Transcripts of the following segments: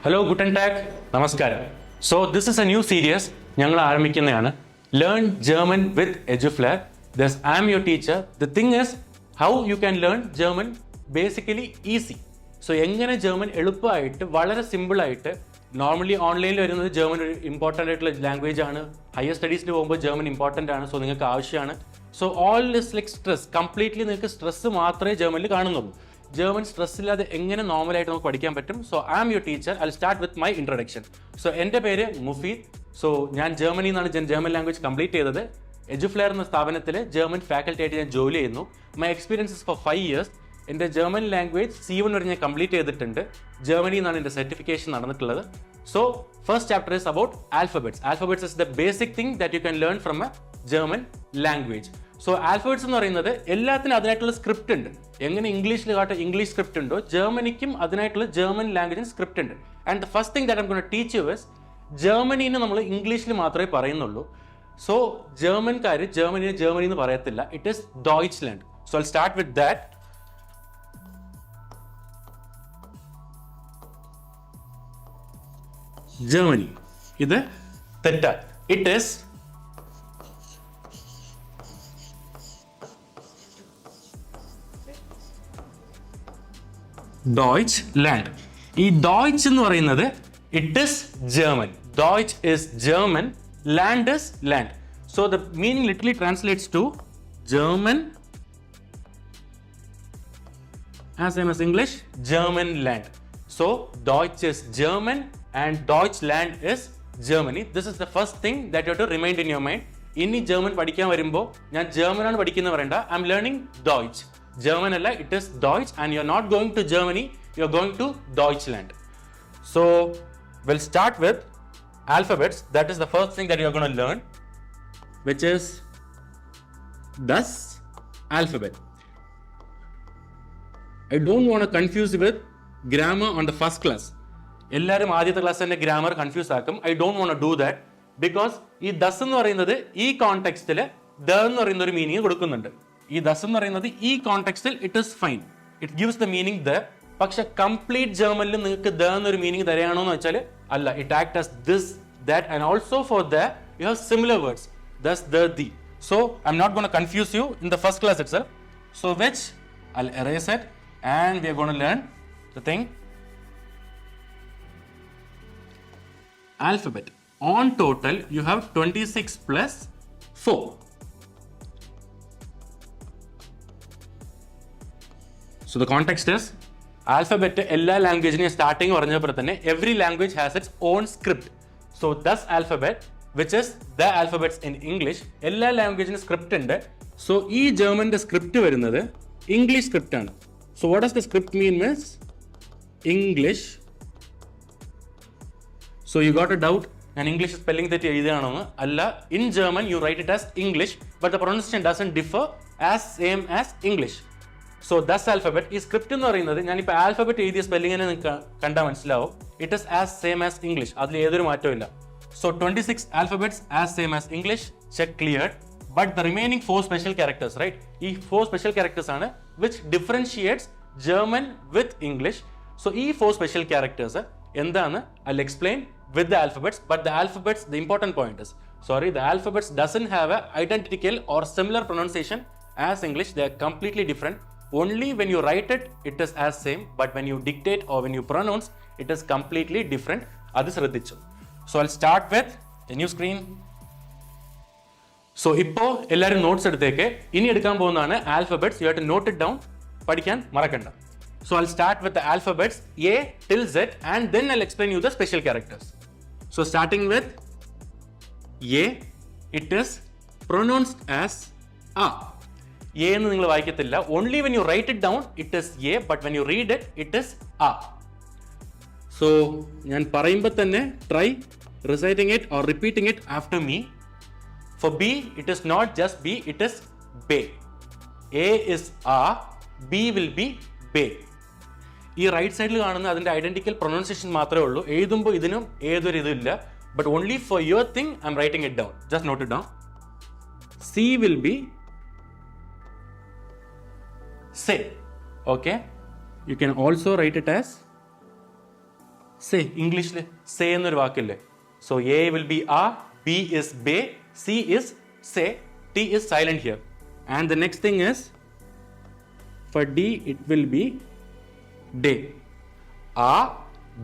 Hello, guten Tag, Namaskaram. So this is a new series. ഞങ്ങൾ ആരംഭിക്കുന്നതാണ് Learn German with Eduflair. Thus, I am your teacher. The thing is, how you can learn German basically easy. So എങ്ങനെ German എളുപ്പമായിട്ട് വളരെ സിമ്പിളായിട്ട് normally ഓൺലൈനിൽ വരുന്നത് German ഒരു important ആയിട്ടുള്ള language ആണ്. ഹയർ സ്റ്റഡീസിന് പോകുമ്പോൾ ജർമ്മൻ ഇമ്പോർട്ടൻ്റ് ആണ്. സോ നിങ്ങൾക്ക് ആവശ്യമാണ്. So all is like stress, completely നിങ്ങൾക്ക് സ്ട്രെസ് മാത്രമേ ജർമ്മനിൽ കാണുന്നുള്ളൂ. ജർമ്മൻ സ്ട്രെസ് ഇല്ലാതെ എങ്ങനെ നോർമലായിട്ട് നമുക്ക് പഠിക്കാൻ പറ്റും. So I am your teacher. I start with my introduction. So എൻ്റെ പേര് മുഫീദ്. സോ ഞാൻ ജർമ്മനിയിൽ നിന്നാണ് ജർമ്മൻ ലാംഗ്വേജ് കംപ്ലീറ്റ് ചെയ്തത്. എജുഫ്ലെയർ എന്ന സ്ഥാപനത്തിൽ ജർമ്മൻ ഫാക്കൽറ്റി ആയിട്ട് ഞാൻ ജോലി ചെയ്യുന്നു. My experiences for 5 years. എൻ്റെ ജർമ്മൻ ലാംഗ്വേജ് C1 വരെ ഞാൻ കംപ്ലീറ്റ് ചെയ്തിട്ടുണ്ട്. ജർമ്മനിയിൽ നിന്നാണ് എൻ്റെ സർട്ടിഫിക്കേഷൻ നടന്നിട്ടുള്ളത്. So first chapter is about alphabets. Alphabets is the basic thing that you can learn from A German language. So alphabets എന്ന് പറയുന്നത് എല്ലാത്തിനും അതിനായിട്ടുള്ള സ്ക്രിപ്റ്റ് ഉണ്ട്. എങ്ങനെ ഇംഗ്ലീഷിൽ ഇംഗ്ലീഷ് സ്ക്രിപ്റ്റ് ഉണ്ടോ, ജർമ്മനിക്കും അതിനായിട്ടുള്ള ജർമ്മൻ ലാംഗ്വേജിന് സ്ക്രിപ്റ്റ് ഉണ്ട്. And the first thing that I'm gonna teach you is, ജർമ്മനിനെ നമ്മൾ ഇംഗ്ലീഷിൽ മാത്രമേ പറയുന്നുള്ളൂ. സോ ജർമ്മൻകാർ ജർമ്മനി എന്ന് പറയത്തില്ല. It is Deutschland. So I start with that. Germany ഇത് തെറ്റാ. It is Deutschland. ഈ ഡോയ്ച്ച് എന്ന് പറയുന്നത് it is German. Deutsch is German, land is land. So the meaning literally translates to German as same as English, German land. So Deutsch is German and Deutschland is Germany. This is the first thing that you have to remind in your mind. ഇനി German പഠിക്കാൻ വരുമ്പോൾ ഞാൻ German ആണ് പഠിക്കുന്നത് പറയണ്ട. I am learning Deutsch. German അല്ല, it is Deutsch. And you are not going to Germany, you are going to Deutschland. So we'll start with alphabets. That is the first thing that you are going to learn, which is das alphabet. I don't want to confuse with grammar on the first class. എല്ലാവരും ആദ്യത്തെ class തന്നെ grammar confuse ആക്കും. I don't want to do that. Because ഈ ദസ് എന്ന് പറയുന്നത് ഈ കോണ്ടെക്സ്റ്റിൽ the എന്ന് പറയുന്ന ഒരു മീനിങ് കൊടുക്കുന്നുണ്ട്. ഈ ദസ് എന്ന് പറയുന്നത് ഈ കോണ്ടെക്സ്റ്റിൽ it is fine, it gives the meaning the. പക്ഷെ കംപ്ലീറ്റ് ജർമ്മനിൽ നിങ്ങൾക്ക് ദ എന്നൊരു മീനിങ് തരാണോ എന്ന് വെച്ചാൽ അല്ല. It act as this, that and also for the you have similar words, ദസ്, ദ, ദി. So I am not gonna confuse you in the first class itself. So which I'll erase it and we are going to learn the thing alphabet. On total you have 26 plus 4. So the context is alphabet എല്ലാ ലാംഗ്വേജിനെയും starting പറഞ്ഞപ്പോൾ തന്നെ every language has its own script. So thus alphabet, which is the alphabets in English, എല്ലാ ലാംഗ്വേജിനും script ഉണ്ട്. So ഈ ജർമ്മന്റെ script വരുന്നത് English script ആണ്. So what does the script mean means English. So you got a doubt and English spelling തെറ്റി എഴുതുകയാണെന്ന്. അല്ല, in German you write it as English but the pronunciation doesn't differ as same as English. So thus alphabet, ഈ script എന്ന് പറയുന്നത് ഞാനിപ്പോൾ alphabet എഴുതിയ സ്പെല്ലിങ്ങിനെ നിങ്ങൾക്ക് കണ്ടാൽ മനസ്സിലാവും. It is as same as English, അതിൽ ഏതൊരു മാറ്റവും ഇല്ല. So 26 alphabets as same as English, check cleared. But the remaining 4 special characters, right? ഈ 4 special characters ആണ് which differentiates German with English. So ഈ 4 special characters എന്താണ്? I'll explain with the alphabets. But the alphabets, the important point is, the alphabets doesn't have a identical or similar pronunciation as English. They are completely different. Only when you write it, it is as same. But when you dictate or when you pronounce, it is completely different. അത് ശ്രദ്ധിച്ചു. So I'll start with a new screen. So ഇപ്പോൾ എല്ലാവരും notes എടുത്തേക്ക്. ഇനി എടുക്കാൻ പോകുന്നതാണ് alphabets. You have to note it down. പഠിക്കാൻ മറക്കണ്ട. So I start with alphabets A till Z and then I'll explain you the special characters. So starting with A, it is pronounced as A. A എന്ന് നിങ്ങൾ വായിക്കത്തില്ല. Only when you write it down, it is A, but when you read it, it is A. So ഞാൻ പറയുമ്പോൾ തന്നെ try reciting it or repeating it after me. For B, it is not just B, it is be. A is A, B will be be. ഈ right സൈഡിൽ കാണുന്ന അതിൻ്റെ identical pronunciation മാത്രമേ ഉള്ളൂ. എഴുതുമ്പോൾ ഇതിനും ഏതൊരു ഇതുമില്ല. But only for your thing I am writing it down. Just note it down. C will be say. Okay? You can also write it as say. English say എന്നൊരു വാക്കില്ലേ. So A will be a, B is be, C is say, T is silent here. And the next thing is for D it will be day. A,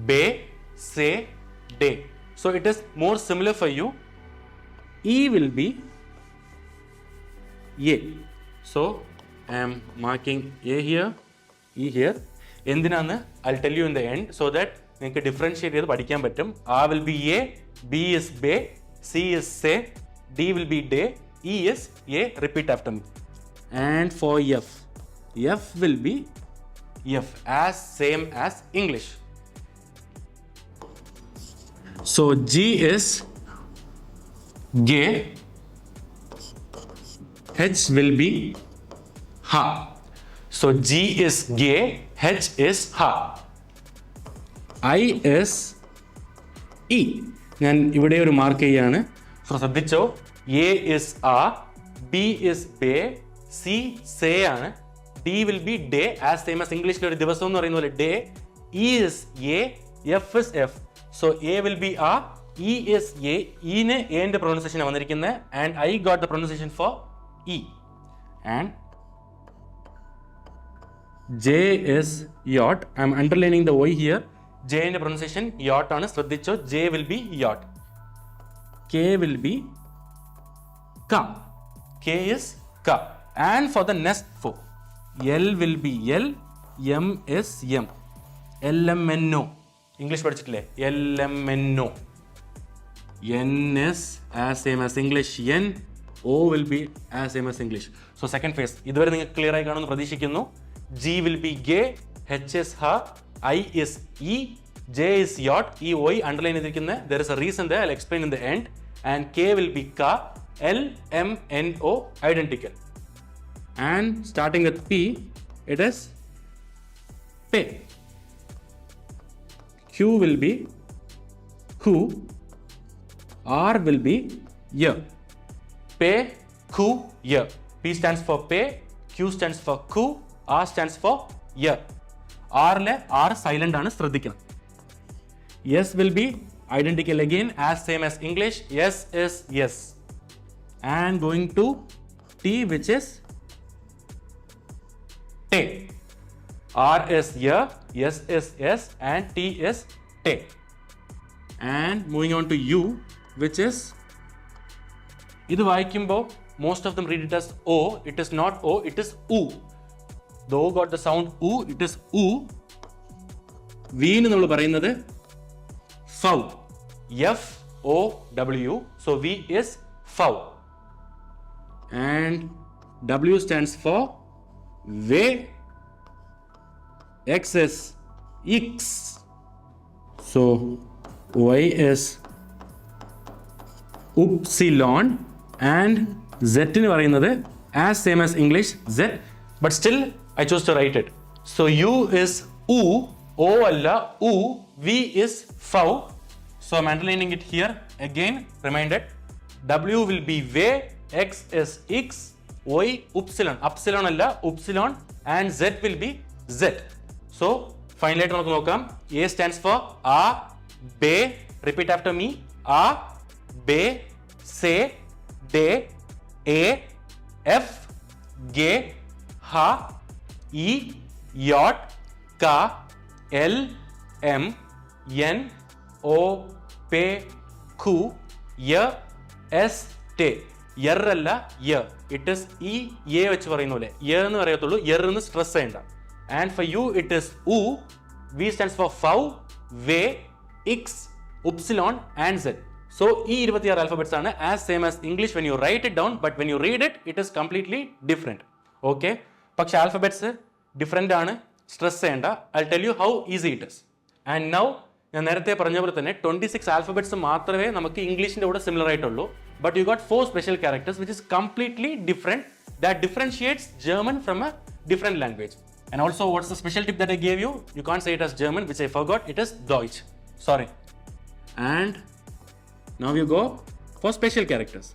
be, say, day. So it is more similar for you. E will be A. So I am marking A here, E here. എന്തിനാന്ന് I'll tell you in the end so that നിങ്ങൾക്ക് differentiate ചെയ്ത് പഠിക്കാൻ പറ്റും. A will be A, B is be, C is say, D will be day, E is A. Repeat after me. And for F, F will be F as same as English. So G is gay, H will be ha. So G is gay, H is ha. I is E. ഞാൻ ഇവിടെ ഒരു mark ചെയ്യാണ്. So ശ്രദ്ധിച്ചോ, A is a, B is be, C say ആണ്, D will be day as same as Englishൽ ഒരു ദിവസം എന്ന് പറയുന്ന പോലെ day, E is A, F is F. So A will be a, E is A, E ന് A ന്റെ pronunciation ആണ് വന്നിരിക്കുന്നത് and I got the pronunciation for E. And J is yacht. I am underlining the Y here. J ന്റെ pronunciation yacht ആണ്, ശ്രദ്ധിച്ചോ. J will be yacht. K will be ka. K is ka. And for the next four, L will be L, M is M. LMNO. English പഠിച്ചിട്ടില്ലേ? LMNO. N is as same as English N. O will be as same as English. So second phase. ഇതുവരെ നിങ്ങൾക്ക് clear ആയി കാണുമെന്ന് പ്രതീക്ഷിക്കുന്നു. G will be gay, H is ha, I is E, J is yacht. ഈ Y underline ചെയ്തിരിക്കുന്നത് there is a reason there, I'll explain in the end. And K will be ka, L, M, N, O, identical. And starting with P, it is pay. Q will be who, R will be year. Pay, ku, year. P stands for pay, Q stands for ku, R stands for year. R le R silent ആണ്, ശ്രദ്ധിക്കണം. S will be identical again as same as English. S is yes. And going to T, which is te. R is year, S is yes, and T is te. And moving on to U, which is, ഇത് വായിക്കുമ്പോൾ most of them read it as O. It is not O, it is U. The O got the sound U, it is U. V ന് നമ്മൾ പറയുന്നത് fow. F O W. So V is fow. And W stands for way. X is X. So Y is upsilon. And Z ന് പറയുന്നത് as same as English Z. But still I chose to write it. So U is U, O alla U, V is fow. So I'm underlining it here. Again, reminded. W will be way, X is X, Y upsilon. Upsilon alla upsilon, and Z will be Z. So finally നമുക്ക് നോക്കാം. A stands for A, be. Repeat after me. A, be, say, day, A, F, gay, ha, E, yacht, ka, L, M, N, O, pay, ku, year, S, te. Year അല്ല year. It is E, A വെച്ച് പറയുന്ന പോലെ year എന്ന് പറയത്തുള്ളൂ. year എന്ന് stress ചെയ്യണ്ട. And for you it is U. V stands for fow, way, X, upsilon, and Z. So ഈ 26 alphabets ആണ് as same as English when you write it down, but when you read it, it is completely different. Okay? പക്ഷെ alphabets different ആണ്, stress ചെയ്യേണ്ട. I'll tell you how easy it is. And now ഞാൻ നേരത്തെ പറഞ്ഞ പോലെ തന്നെ 26 alphabets മാത്രമേ നമുക്ക് ഇംഗ്ലീഷിൻ്റെ കൂടെ സിമിലർ ആയിട്ടുള്ളൂ. But you got 4 special characters which is completely different, that differentiates German from a different language. And also, what's the special tip that I gave you? You can't say it as German, which I forgot. It is Deutsch. Sorry. And now you go for special characters.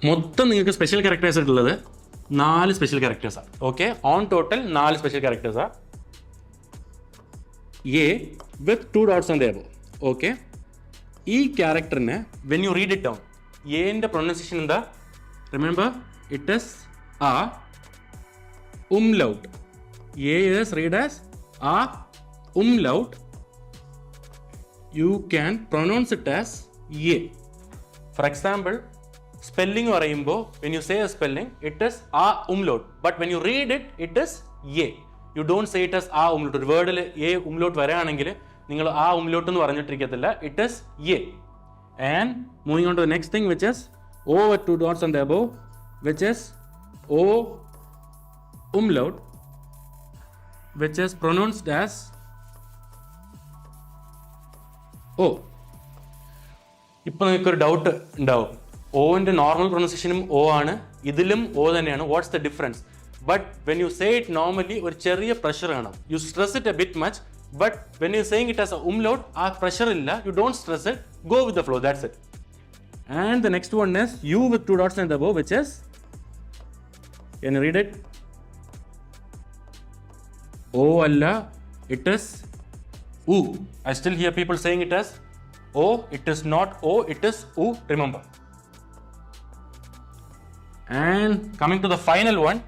മൊത്തം നിങ്ങൾക്ക് special characters ആയിട്ടുള്ളത് 4 special ക്യാരക്ടേഴ്സാണ്. Okay, on total 4 special ക്യാരക്ടേഴ്സാണ്. A with 2 dots on the above. Okay, ഈ ക്യാരക്ടറിനെ when you read it down, എൻ്റെ pronunciation എന്താ? Remember, it is a umlaut. A is read as a umlaut. You can pronounce it as a. For example, spelling പറയുമ്പോൾ when you say a spelling, it is a umlaut. But when you read it, it is a. You don't say it as a umlaut. ഒരു വേർഡിൽ a umlaut വരികയാണെങ്കിൽ നിങ്ങൾ ആ umlaut എന്ന് പറഞ്ഞിട്ടിരിക്കത്തില്ല. It is a. And moving on to the next thing, which is O with 2 dots on the above, which is O umlaut, which is pronounced as O. ഇപ്പോൾ നിങ്ങൾക്കൊരു doubt ഉണ്ടാവും, ഓൻ്റെ normal പ്രൊനൗൺസിയേഷനും O ആണ്, ഇതിലും O തന്നെയാണ്. What's the difference? But when you say it normally ഒരു ചെറിയ pressure കാണാം. You stress it a bit much, but when you saying it as a umlaut, ആ പ്രഷർ ഇല്ല. You don't stress it, go with the flow, that's it. And the next one is U with 2 dots on the above, which is, can you read it? O അല്ല, it is U. I still hear people saying it as O. It is not O, it is U, remember. And coming to the final one,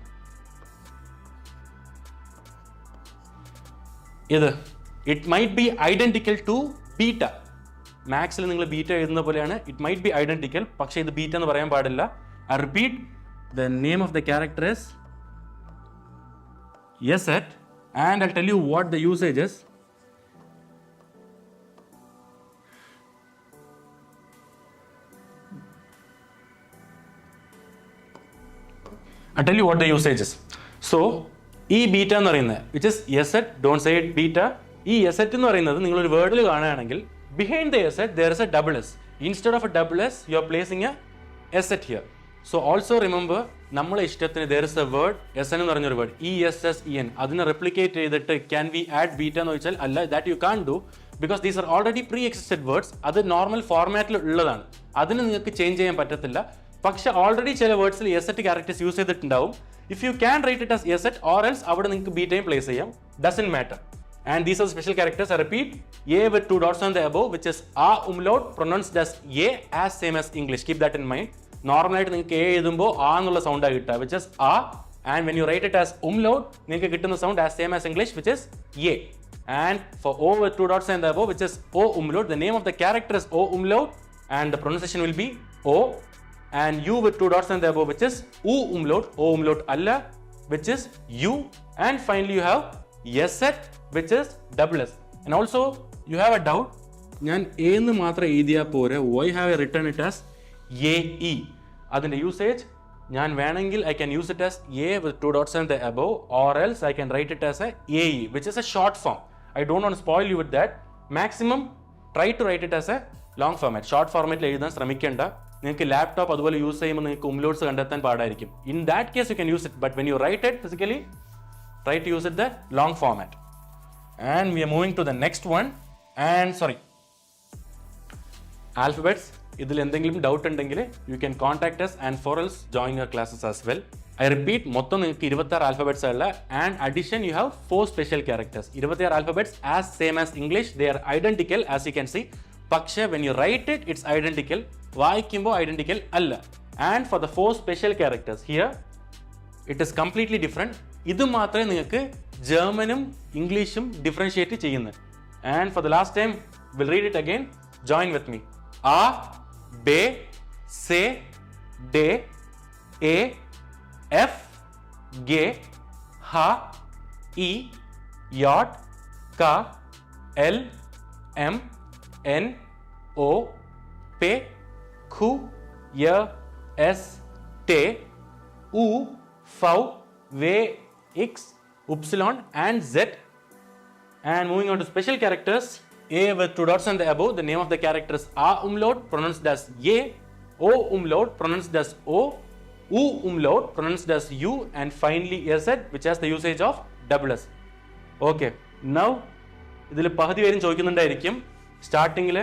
ഇത് it might be identical to beta. മാത്സിൽ നിങ്ങൾ beta എഴുതുന്ന പോലെയാണ്. It might be identical, പക്ഷേ ഇത് beta എന്ന് പറയാൻ പാടില്ല. I repeat, the name of the character is ESET, and I'll tell you what the usage is. I'll tell you what the usage is. So, ഈ beta എന്ന് പറയുന്നത്, which is ESET, don't say it beta. ഈ ESET എന്ന് പറയുന്നത് നിങ്ങളൊരു വേർഡിൽ കാണുകയാണെങ്കിൽ behind the ESET there is a double S. Instead of a double S, you are placing a ESET here. So also remember, നമ്മളെ ഇഷ്ടത്തിന് there is a word, SN എന്ന് പറഞ്ഞൊരു word, ESSEN, അതിനെ റെപ്ലിക്കേറ്റ് ചെയ്തിട്ട് can we add beta എന്ന് ചോദിച്ചാൽ അല്ല, that you can't do, because these are already pre-existed words. അത് നോർമൽ ഫോർമാറ്റിൽ ഉള്ളതാണ്, അതിന് നിങ്ങൾക്ക് ചേഞ്ച് ചെയ്യാൻ പറ്റത്തില്ല. പക്ഷെ ഓൾറെഡി ചില വേർഡ്സിൽ ESET ക്യാരക്ടേഴ്സ് യൂസ് ചെയ്തിട്ടുണ്ടാവും. If you can write it as ESET, or else അവിടെ നിങ്ങൾക്ക് ബീറ്റയും പ്ലേസ് ചെയ്യാം, doesn't matter. And these are special characters. I repeat, A with 2 dots on the above, which is a umlaut, pronounced as A, as same as English. Keep that in mind. നോർമലായിട്ട് നിങ്ങൾക്ക് A എഴുതുമ്പോൾ ആ എന്നുള്ള സൗണ്ടാണ് കിട്ടുക, which is ആ. And when you write it as umlaut, നിങ്ങൾക്ക് കിട്ടുന്ന sound as same as English, which is എ. And for O with 2 dots on the above, which is O umlaut, the name of the character is O umlaut, and the pronunciation will be O. And U with 2 dots on the above, which is U umlaut, O umlaut alla, which is U. And finally you have ESET, which is double S. And also you have a doubt, ഞാൻ A എന്ന് മാത്രം എഴുതിയാൽ പോരെ, why have I written it as AE? അതിൻ്റെ usage, ഞാൻ വേണമെങ്കിൽ I can use it as A with 2 dots on the above, or else I can write it as a AE, which is a short form. I don't want to spoil you with that. Maximum try to write it as a long format. Short ഫോർമാറ്റിൽ എഴുതാൻ ശ്രമിക്കേണ്ട. നിങ്ങൾക്ക് laptop അതുപോലെ use ചെയ്യുമ്പോൾ നിങ്ങൾക്ക് umlauts കണ്ടെത്താൻ പാടായിരിക്കും. In that case you can use it, but when you write it physically, try to use it the long format. And we are moving to the next one. And sorry, alphabets. ഇതിൽ എന്തെങ്കിലും doubt ഉണ്ടെങ്കിൽ you can contact us, and for else join your classes as well. I repeat, മൊത്തം നിങ്ങൾക്ക് 26 alphabets ഉള്ള, and addition you have 4 special characters. 26 alphabets as same as English, they are identical as you can see. പക്ഷേ when you write it, it's identical. വായിക്കുമ്പോൾ identical അല്ല. And for the 4 special characters here, it is completely different. ഇത് മാത്രമേ നിങ്ങൾക്ക് ജർമ്മനും ഇംഗ്ലീഷും differentiate ചെയ്യുന്നത്. And for the last time, we'll read it again. Join with me. A, B, C, D, A, F, G, H, E, J, K, L, M, N, O, P, Q, R, S, T, U, V, W, X, Y, and Z. And moving on to special characters, A with 2 dots on the above, the name of the character is A umlaut, pronounced as A, O umlaut, pronounced as O, U umlaut, pronounced as U, and finally ESET, which has the usage of double S. Okay, now ഇതിൽ പകുതി പേരും ചോദിക്കുന്നുണ്ടായിരിക്കും, സ്റ്റാർട്ടിങ്ങിൽ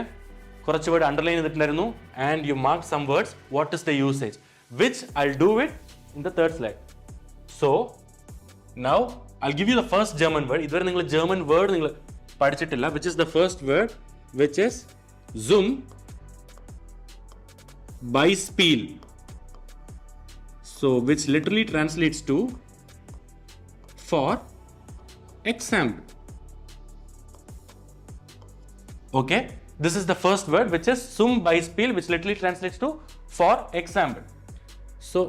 കുറച്ച് word underline ചെയ്തിട്ടുണ്ടായിരുന്നു, and you mark some words, what is the usage, which I'll do it in the third slide. So now I'll give you the first German word. ഇതുവരെ നിങ്ങൾ German word നിങ്ങൾ പഠിച്ചിട്ടില്ല, which is the first word, which is zum Beispiel. So which literally translates to for example. Okay, this is the first word, which is zum Beispiel, which literally translates to for example. So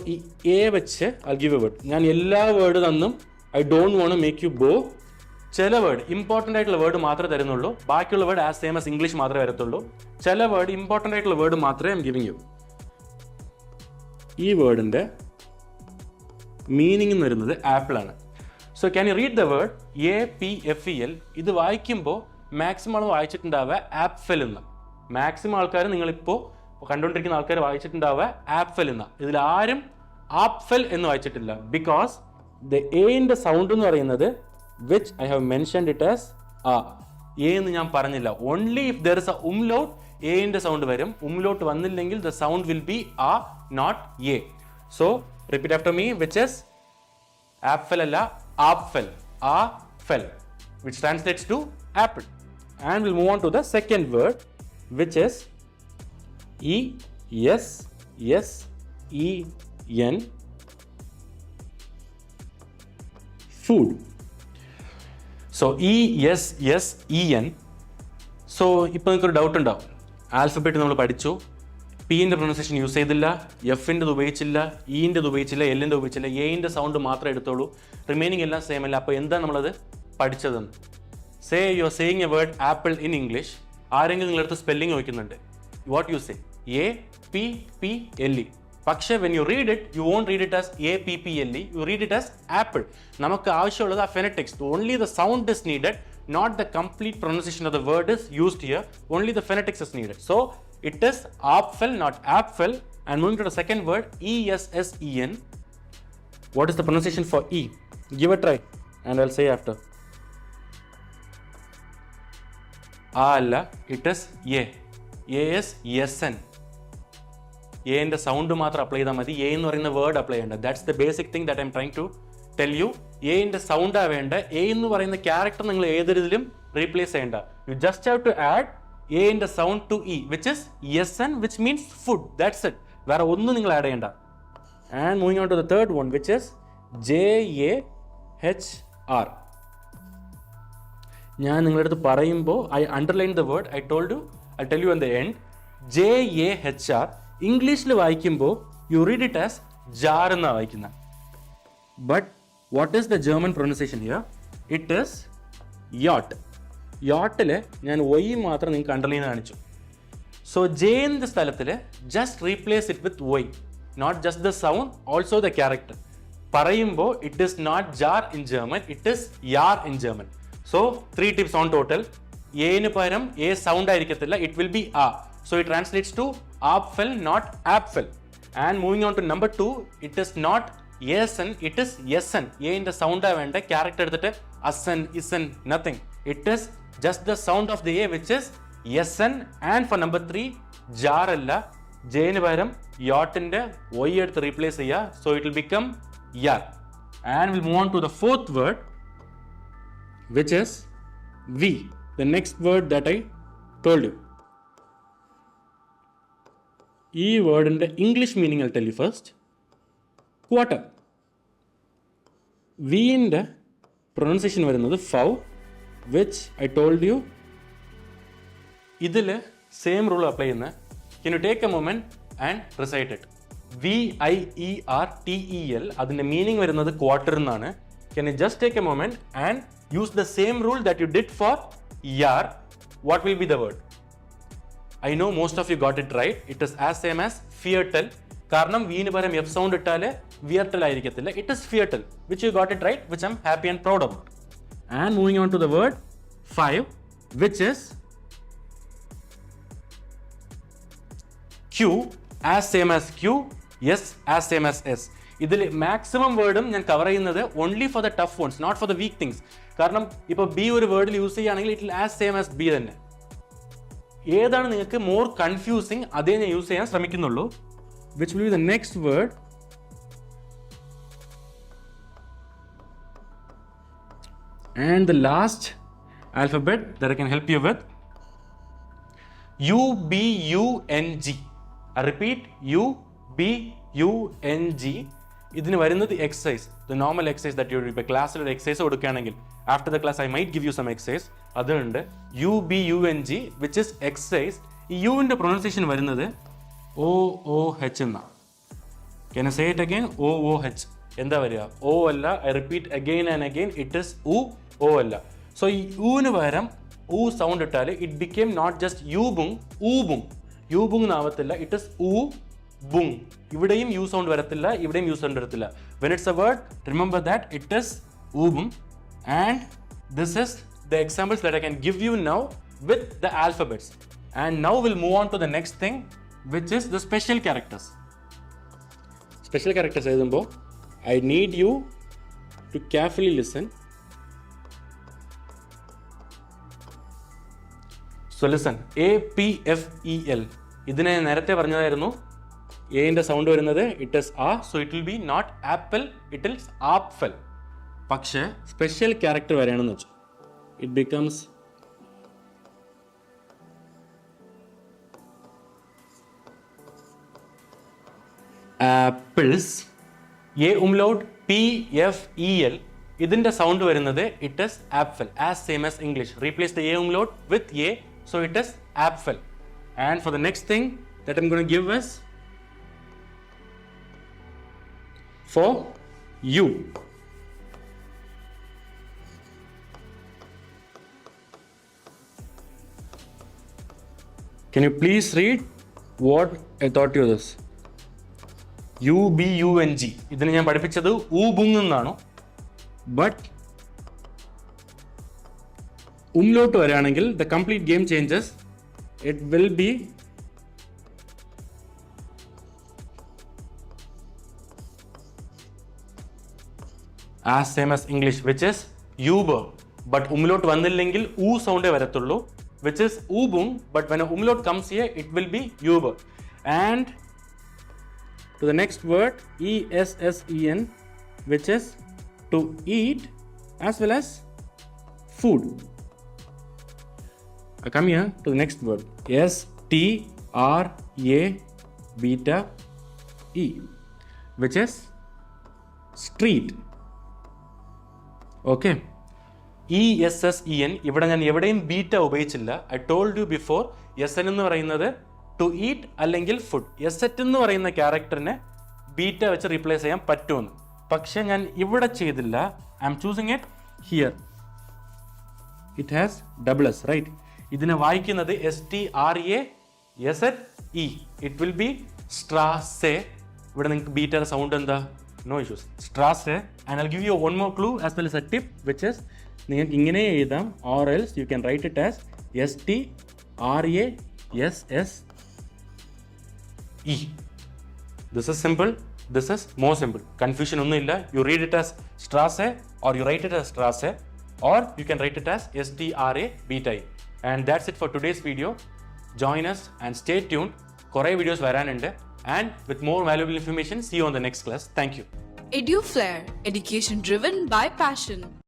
A വെച്ച് I'll give a word. ഞാൻ എല്ലാ word തന്നും I don't want to make you go. ചില word important ആയിട്ടുള്ള word മാത്രമേ തരുന്നുള്ളൂ, ബാക്കിയുള്ള word as same as English മാത്രമേ വരത്തുള്ളൂ. ചില വേർഡ് ഇമ്പോർട്ടൻ്റ് ആയിട്ടുള്ള വേർഡ് മാത്രമേ I'm giving you. ഈ വേർഡിൻ്റെ മീനിങ് എന്ന് വരുന്നത് ആപ്പിൾ ആണ്. So can you read the word APFEL? ഇത് വായിക്കുമ്പോൾ മാക്സിമം ആൾ വായിച്ചിട്ടുണ്ടാവുക ആപ്ഫെൽ എന്ന്. മാക്സിമം ആൾക്കാർ നിങ്ങളിപ്പോൾ കണ്ടുകൊണ്ടിരിക്കുന്ന ആൾക്കാർ വായിച്ചിട്ടുണ്ടാവുക ആപ്ഫെൽ എന്ന. ഇതിൽ ആരും ആപ്ഫെൽ എന്ന് വായിച്ചിട്ടില്ല. ബിക്കോസ് ദ എന്റെ സൗണ്ട് എന്ന് പറയുന്നത് which I have mentioned it as ആ. എ എന്ന് ഞാൻ പറഞ്ഞില്ല. Only if there is a umlaut എന്റെ സൗണ്ട് വരും. ഉംലൗട്ട് വന്നില്ലെങ്കിൽ ദ സൗണ്ട് വിൽ ബി ആ, not A. So repeat after me, which is ആപ്ഫെൽ അല്ല, ആപ്ഫെൽ. ആഫെൽ, which translates to apple. And we'll move on to the second word, which is ESSEN, food. So ESSEN. So ഇപ്പോൾ നിങ്ങൾക്കൊരു doubt ഉണ്ടാവും. Alphabet നമ്മൾ പഠിച്ചു, പിന്റെ പ്രൊനൗൺസിയേഷൻ യൂസ് ചെയ്തില്ല, എഫിൻ്റെ ഉപയോഗിച്ചില്ല, ഇൻ്റെ ഉപയോഗിച്ചില്ല, എല്ലിൻ്റെ ഉപയോഗിച്ചില്ല, എന്റെ സൗണ്ട് മാത്രമേ എടുത്തോളൂ, റിമൈനിങ് എല്ലാം സെയിം അല്ല. അപ്പോൾ എന്താ നമ്മളത് പഠിച്ചതെന്ന്? Say you are saying a word apple in English. ആരെങ്കിലും നിങ്ങളടുത്ത് സ്പെല്ലിംഗ് ചോദിക്കുന്നുണ്ട്, വാട്ട് യു സേ? APPLE. പക്ഷേ when you read it, you won't read it as APPLE, you read it as apple. നമുക്ക് ആവശ്യമുള്ളത് ആ phonetics. Only the sound is needed, not the complete pronunciation of the word is used here. Only the phonetics is needed. So it is apfel, not apfel. And moving to the second word, ESSEN. What is the pronunciation for E? Give a try and I'll say after. Alla, it is A. A is SN. A in the sound matra apply the madi, A in the word apply. That's the basic thing that I'm trying to tell you. A in the sound avenda, A in the character replace. You just have to add A in the sound to E, which is SN, which means food. That's it. Vera onnu ningal add cheyanda. And moving on to the third one, which is JAHR. ഞാൻ നിങ്ങളുടെ അടുത്ത് പറയുമ്പോൾ I underlined the word. I told you, I'll tell you in the end. JAHR. ഇംഗ്ലീഷിൽ വായിക്കുമ്പോൾ you read it as jar എന്നാണ് വായിക്കുന്നത്. But what is the German pronunciation here? It is yacht. യാട്ടിൽ ഞാൻ Y മാത്രം നിങ്ങൾക്ക് അണ്ടർലൈൻ കാണിച്ചു. So J എന്ന സ്ഥലത്തിൽ just replace it with Y. Not just the sound, also the character. പറയുമ്പോൾ it is not ജാർ ഇൻ ജർമ്മൻ, ഇറ്റ് ഈസ് യാർ in German. So 3 tips on total. എന് പകരം എ സൗണ്ട് ആയിരിക്കത്തില്ല, ഇറ്റ് വിൽ ബി ആ. So it translates to ആപ്ഫെൽ, not ആപ്ഫെൽ. And moving on to number 2, it is not എസൻ, it is എസൻ. എന്റെ സൗണ്ടാ വേണ്ട, ക്യാരക്ടർ എടുത്തിട്ട് അസൻ, ഇസൻ, nothing. It is just the sound of the A, which is SN. And for number 3, jar alla, J nu pagaram yacht inde Y eduthu replace cheya, so it will become yar. And we'll move on to the fourth word, which is V, the next word that I told you. E word inde English meaning I'll tell you first. Quarter. V inde pronunciation varunathu fau, which I told you. ഇതിൽ same rule apply ചെയ്യുന്ന. Can you take a moment and recite it? VIERTEL, അതിൻ്റെ meaning വരുന്നത് quarter എന്നാണ്. Can you just take a moment and use the same rule that you did for yar? What will be the word? I know most of you got it right. It is as same as fiertel. കാരണം wine പകരം F sound ഇട്ടാൽ വിയർട്ടൽ ആയിരിക്കത്തില്ല. It is fiertel, which you got it right, which I'm happy and proud about. And moving on to the word 5, which is Q, as same as Q, S as same as S. ഇതിൽ maximum വേർഡും ഞാൻ cover ചെയ്യുന്നത് only for the tough ones, not for the weak things. കാരണം ഇപ്പോൾ B ഒരു വേർഡിൽ use ചെയ്യുകയാണെങ്കിൽ it as same as B തന്നെ. ഏതാണ് നിങ്ങൾക്ക് മോർ കൺഫ്യൂസിങ് അതേ ഞാൻ യൂസ് ചെയ്യാൻ ശ്രമിക്കുന്നുള്ളൂ. Which will be the next word, And the last alphabet that I can help you with, UBUNG. I repeat, UBUNG. ഇതിന് വരുന്നത് exercise, the normal exercise that you ഇപ്പോൾ ക്ലാസ്സിൽ ഒരു എക്സസൈസ് കൊടുക്കുകയാണെങ്കിൽ after the class I might give you some exercise. അതുണ്ട് UBUNG, which is exercise. ഈ യുവിൻ്റെ pronunciation വരുന്നത് OOH എന്നാണ്. Can I say it again? OOH. എന്താ വരിക? O അല്ല. I repeat again and again, it is U, O അല്ല. So ഈ യുവിന് പകരം U സൗണ്ട് ഇട്ടാൽ it became not just യുബുങ്, ഊബുങ്. യുബുങ് എന്നാവത്തില്ല, it is ഊബുങ്. ഇവിടെയും യു സൗണ്ട് വരത്തില്ല, ഇവിടെയും യു സൗണ്ട് വരത്തില്ല. When it's a word, remember that it is ഊബുങ്. And this is the examples that I can give you now with the alphabets. And now we'll move on to the next thing, which is the special characters. Special characters എഴുതുമ്പോൾ I need you to carefully listen. So listen, APFEL. ഇതിനെ നേരത്തെ പറഞ്ഞതായിരുന്നു, എന്റെ sound വരുന്നത് it is ആ, so it will be not apple, it is ആപ്ഫൽ. പക്ഷേ special character വരെയാണെന്ന് വെച്ചു, it becomes apples. A umlaut PFEL. ഇതിന്റെ സൗണ്ട് വരുന്നത് ഇറ്റ് ഇസ് ആപ്ഫൽ, as same as English. Replace the A umlaut with A, so it is ആപ്ഫൽ. And for the next thing that I'm going to give is for you. Can you please read what I taught you this? UBUNG. ഇതിനെ ഞാൻ പഠിപ്പിച്ചത് ഊബുങ് എന്നാണ്. But ഉംലോട്ട് വരികയാണെങ്കിൽ the complete game changes. It will be as same as English, which is Uber. But umlaut vandillengil oo sound varathullu, which is Ubung. But when a umlaut comes here, it will be Uber. And to the next word, ESSEN, which is to eat as well as food. I come here to the next word, STRABE, which is street. Okay. ESSEN, ഇവിടെ ഞാൻ എവിടെയും beta ഉപയോഗിച്ചില്ല. I told you before, SN എന്ന് പറയുന്നത് to eat അല്ലെങ്കിൽ food. SET എന്ന് പറയുന്ന ക്യാരക്ടറിനെ beta വെച്ച് റീപ്ലേസ് ചെയ്യാൻ പറ്റുമെന്ന്. പക്ഷെ ഞാൻ ഇവിടെ ചെയ്തില്ല. I am choosing it here. It has double S, right? ഇതിനെ വായിക്കുന്നത് STRASE. It will be strasse. ഇവിടെ നിങ്ങൾക്ക് ബീറ്റയുടെ സൗണ്ട് എന്താ? No issues. Strasse. And I'll give you one more clue as well as a tip, which is നിങ്ങൾക്ക് ഇങ്ങനെ എഴുതാം, or else you can write it as STRASSE. This is simple. This is more simple. Confusion ഒന്നുമില്ല. You read it as strasse or you write it as strasse, or you can write it as STRABE. And that's it for today's video. Join us and stay tuned. കുറേ videos വരാനുണ്ട്. And with more valuable information, see you on the next class. Thank you. Eduflair, education driven by passion.